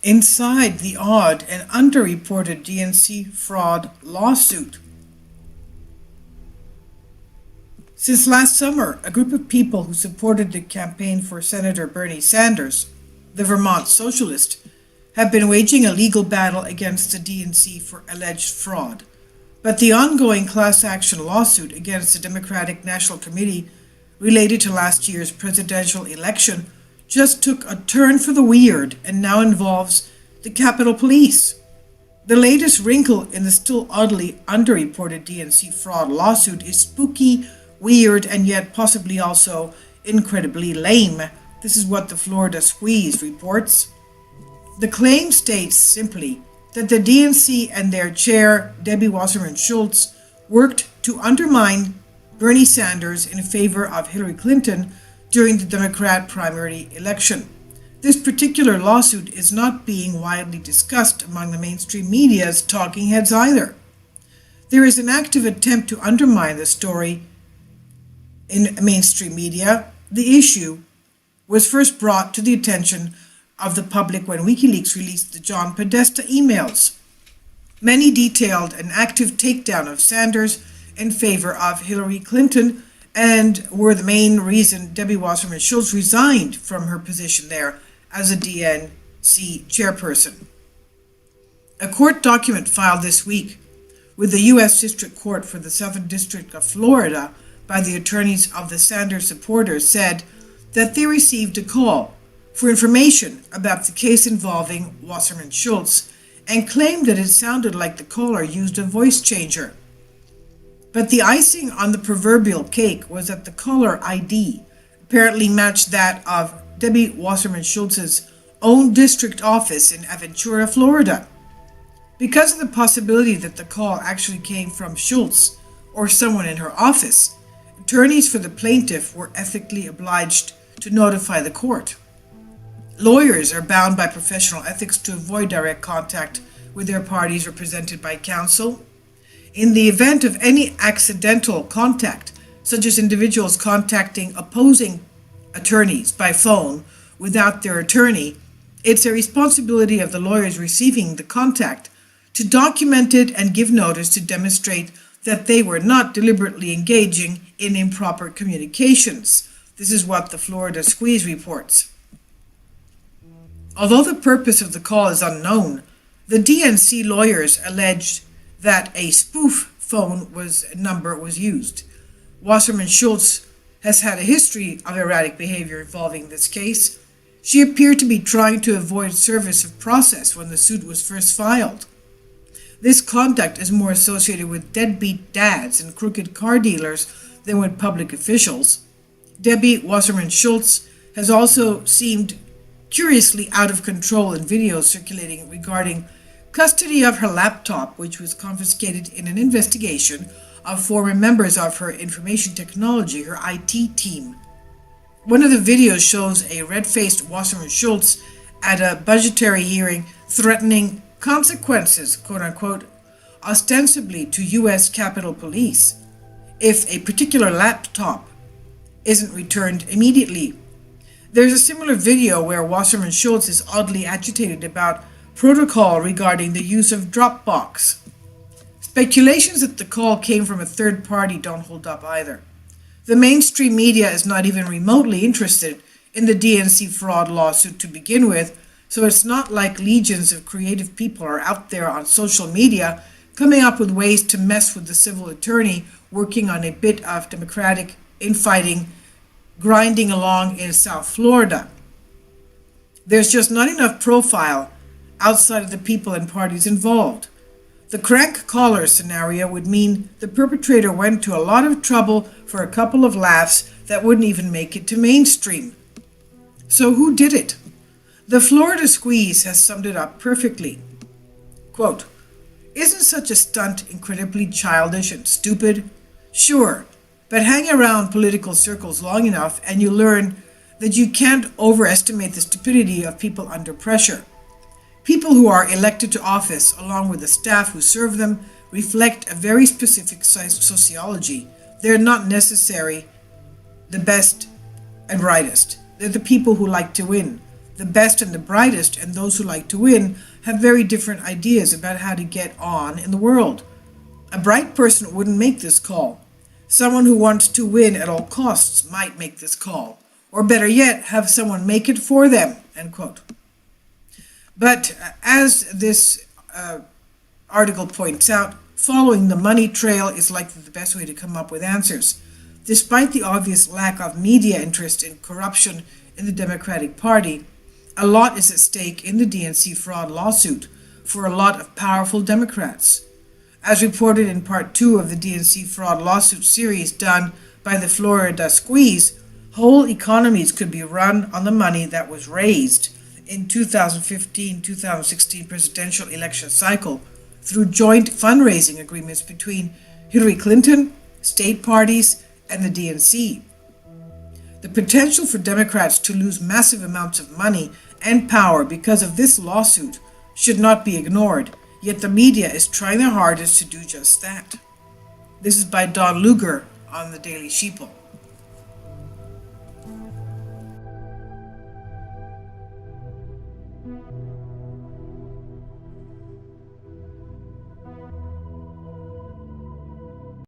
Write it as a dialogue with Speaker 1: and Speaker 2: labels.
Speaker 1: inside the odd and underreported DNC fraud lawsuit. Since last summer, a group of people who supported the campaign for Senator Bernie Sanders, the Vermont socialist, have been waging a legal battle against the DNC for alleged fraud. But the ongoing class action lawsuit against the Democratic National Committee related to last year's presidential election just took a turn for the weird and now involves the Capitol Police. The latest wrinkle in the still oddly underreported DNC fraud lawsuit is spooky, weird, and yet possibly also incredibly lame. This is what the Florida Squeeze reports. The claim states simply that the DNC and their chair, Debbie Wasserman Schultz, worked to undermine Bernie Sanders in favor of Hillary Clinton during the Democrat primary election. This particular lawsuit is not being widely discussed among the mainstream media's talking heads either. There is an active attempt to undermine the story in mainstream media. The issue was first brought to the attention of the public when WikiLeaks released the John Podesta emails. Many detailed an active takedown of Sanders in favor of Hillary Clinton and were the main reason Debbie Wasserman Schultz resigned from her position there as a DNC chairperson. A court document filed this week with the U.S. District Court for the Southern District of Florida by the attorneys of the Sanders supporters said that they received a call for information about the case involving Wasserman Schultz and claimed that it sounded like the caller used a voice changer. But the icing on the proverbial cake was that the caller ID apparently matched that of Debbie Wasserman Schultz's own district office in Aventura, Florida. Because of the possibility that the call actually came from Schultz or someone in her office, attorneys for the plaintiff were ethically obliged to notify the court. Lawyers are bound by professional ethics to avoid direct contact with their parties represented by counsel. In the event of any accidental contact, such as individuals contacting opposing attorneys by phone without their attorney, it's a responsibility of the lawyers receiving the contact to document it and give notice to demonstrate that they were not deliberately engaging in improper communications. This is what the Florida Squeeze reports. Although the purpose of the call is unknown, the DNC lawyers alleged that a spoof phone number was used. Wasserman Schultz has had a history of erratic behavior involving this case. She appeared to be trying to avoid service of process when the suit was first filed. This conduct is more associated with deadbeat dads and crooked car dealers than with public officials. Debbie Wasserman Schultz has also seemed curiously out of control in videos circulating regarding custody of her laptop, which was confiscated in an investigation of former members of her information technology, her IT team. One of the videos shows a red-faced Wasserman Schultz at a budgetary hearing threatening consequences, quote-unquote, ostensibly to U.S. Capitol Police if a particular laptop isn't returned immediately. There's a similar video where Wasserman Schultz is oddly agitated about protocol regarding the use of Dropbox. Speculations that the call came from a third party don't hold up either. The mainstream media is not even remotely interested in the DNC fraud lawsuit to begin with, so it's not like legions of creative people are out there on social media coming up with ways to mess with the civil attorney working on a bit of Democratic infighting grinding along in South Florida. There's just not enough profile outside of the people and parties involved. The crank caller scenario would mean the perpetrator went to a lot of trouble for a couple of laughs that wouldn't even make it to mainstream. So who did it? The Florida Squeeze has summed it up perfectly. Quote, "Isn't such a stunt incredibly childish and stupid? Sure, but hang around political circles long enough and you learn that you can't overestimate the stupidity of people under pressure. People who are elected to office, along with the staff who serve them, reflect a very specific sociology. They're not necessarily the best and brightest. They're the people who like to win. The best and the brightest and those who like to win have very different ideas about how to get on in the world. A bright person wouldn't make this call. Someone who wants to win at all costs might make this call, or better yet, have someone make it for them, end quote. But as this article points out, following the money trail is likely the best way to come up with answers. Despite the obvious lack of media interest in corruption in the Democratic Party, a lot is at stake in the DNC fraud lawsuit for a lot of powerful Democrats. As reported in part 2 of the DNC fraud lawsuit series done by the Florida Squeeze, whole economies could be run on the money that was raised in 2015-2016 presidential election cycle through joint fundraising agreements between Hillary Clinton, state parties, and the DNC. The potential for Democrats to lose massive amounts of money and power because of this lawsuit should not be ignored, yet the media is trying their hardest to do just that. This is by Don Luger on the Daily Sheeple.